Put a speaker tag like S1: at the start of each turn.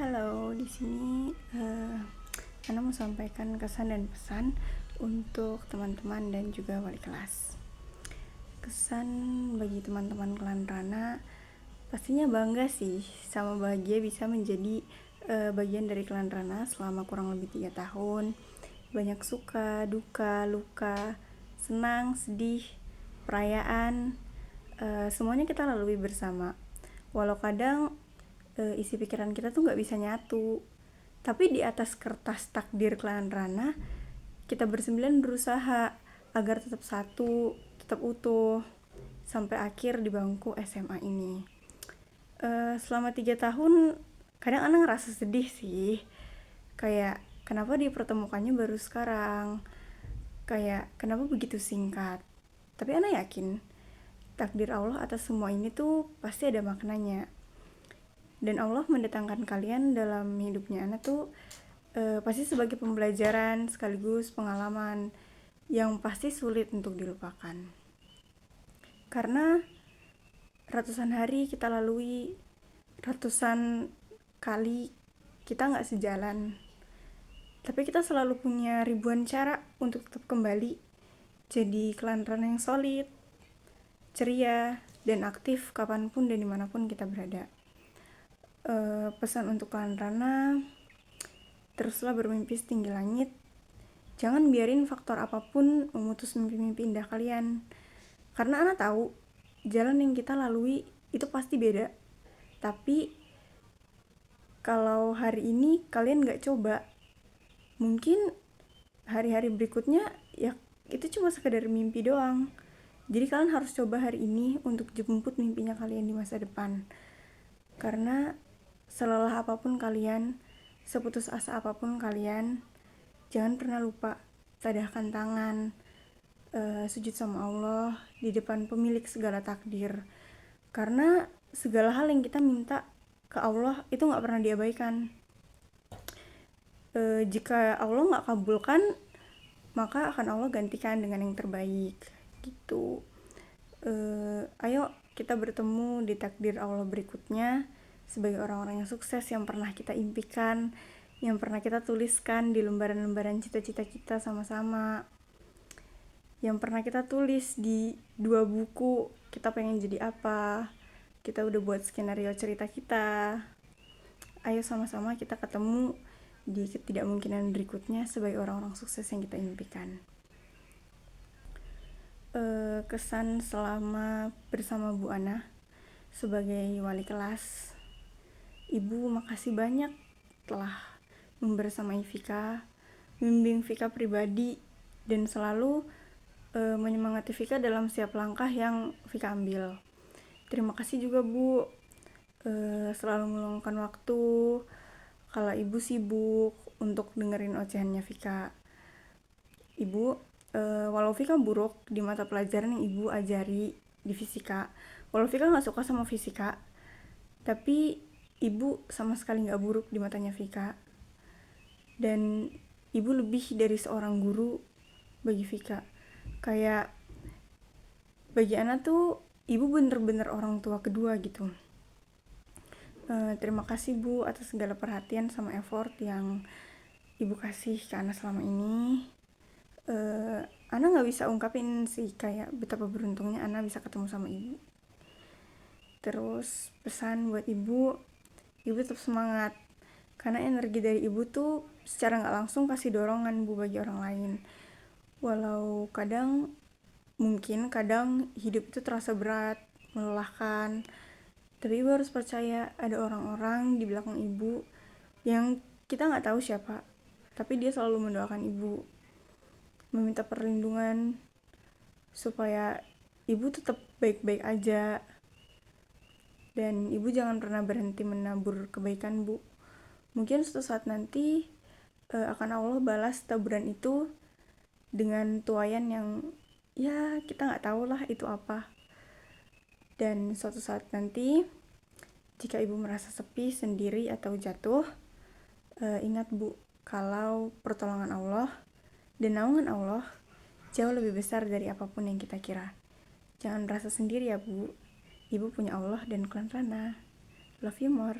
S1: Halo, di sini Ana mau sampaikan kesan dan pesan untuk teman-teman dan juga wali kelas. Kesan bagi teman-teman Klan Rana pastinya bangga sih, sama bahagia bisa menjadi bagian dari Klan Rana selama kurang lebih 3 tahun. Banyak suka, duka, luka, senang, sedih, perayaan, semuanya kita lalui bersama. Walau kadang isi pikiran kita tuh nggak bisa nyatu, tapi di atas kertas takdir Klan Rana kita bersembilan berusaha agar tetap satu, tetap utuh sampai akhir di bangku SMA ini. Selama 3 tahun kadang Ana ngerasa sedih sih, kayak kenapa dipertemukannya baru sekarang, kayak kenapa begitu singkat. Tapi Ana yakin takdir Allah atas semua ini tuh pasti ada maknanya. Dan Allah mendatangkan kalian dalam hidupnya Ana tuh pasti sebagai pembelajaran sekaligus pengalaman yang pasti sulit untuk dilupakan. Karena ratusan hari kita lalui, ratusan kali kita gak sejalan, tapi kita selalu punya ribuan cara untuk tetap kembali jadi Klan Rana yang solid, ceria, dan aktif kapanpun dan dimanapun kita berada. Pesan untuk Klan Rana, teruslah bermimpi setinggi langit. Jangan biarin faktor apapun memutus mimpi-mimpi indah kalian. Karena Ana tahu jalan yang kita lalui itu pasti beda. Tapi kalau hari ini kalian gak coba, mungkin hari-hari berikutnya ya itu cuma sekedar mimpi doang. Jadi kalian harus coba hari ini untuk jemput mimpinya kalian di masa depan. Karena selelah apapun kalian, seputus asa apapun kalian, jangan pernah lupa tadahkan tangan, sujud sama Allah di depan pemilik segala takdir. Karena segala hal yang kita minta ke Allah itu gak pernah diabaikan. Jika Allah gak kabulkan, maka akan Allah gantikan dengan yang terbaik gitu. Ayo kita bertemu di takdir Allah berikutnya sebagai orang-orang yang sukses yang pernah kita impikan, yang pernah kita tuliskan di lembaran-lembaran cita-cita kita sama-sama, yang pernah kita tulis di 2 buku kita pengen jadi apa. Kita udah buat skenario cerita kita. Ayo sama-sama kita ketemu di ketidakmungkinan berikutnya sebagai orang-orang sukses yang kita impikan. Kesan selama bersama Bu Ana sebagai wali kelas. Ibu makasih banyak telah membersamai Vika, membimbing Vika pribadi, dan selalu menyemangati Vika dalam setiap langkah yang Vika ambil. Terima kasih juga Bu, selalu meluangkan waktu kalau Ibu sibuk untuk dengerin ocehannya Vika. Ibu, walau Vika buruk di mata pelajaran yang Ibu ajari di fisika, walau Vika gak suka sama fisika, tapi Ibu sama sekali gak buruk di matanya Vika. Dan Ibu lebih dari seorang guru bagi Vika. Kayak bagi Ana tuh Ibu bener-bener orang tua kedua gitu. Terima kasih Bu atas segala perhatian sama effort yang Ibu kasih ke Ana selama ini. Ana gak bisa ungkapin sih kayak betapa beruntungnya Ana bisa ketemu sama Ibu. Terus pesan buat Ibu tetap semangat, karena energi dari Ibu tuh secara gak langsung kasih dorongan Bu bagi orang lain. Walau kadang hidup itu terasa berat, melelahkan, tapi Ibu harus percaya ada orang-orang di belakang Ibu yang kita gak tahu siapa, tapi dia selalu mendoakan Ibu, meminta perlindungan supaya Ibu tetap baik-baik aja. Dan Ibu jangan pernah berhenti menabur kebaikan Bu. Mungkin suatu saat nanti akan Allah balas taburan itu dengan tuaian yang ya kita gak tahu lah itu apa. Dan suatu saat nanti jika Ibu merasa sepi, sendiri, atau jatuh, ingat Bu, kalau pertolongan Allah dan naungan Allah jauh lebih besar dari apapun yang kita kira. Jangan merasa sendiri ya Bu. Ibu punya Allah dan Klan Rana. Love you more.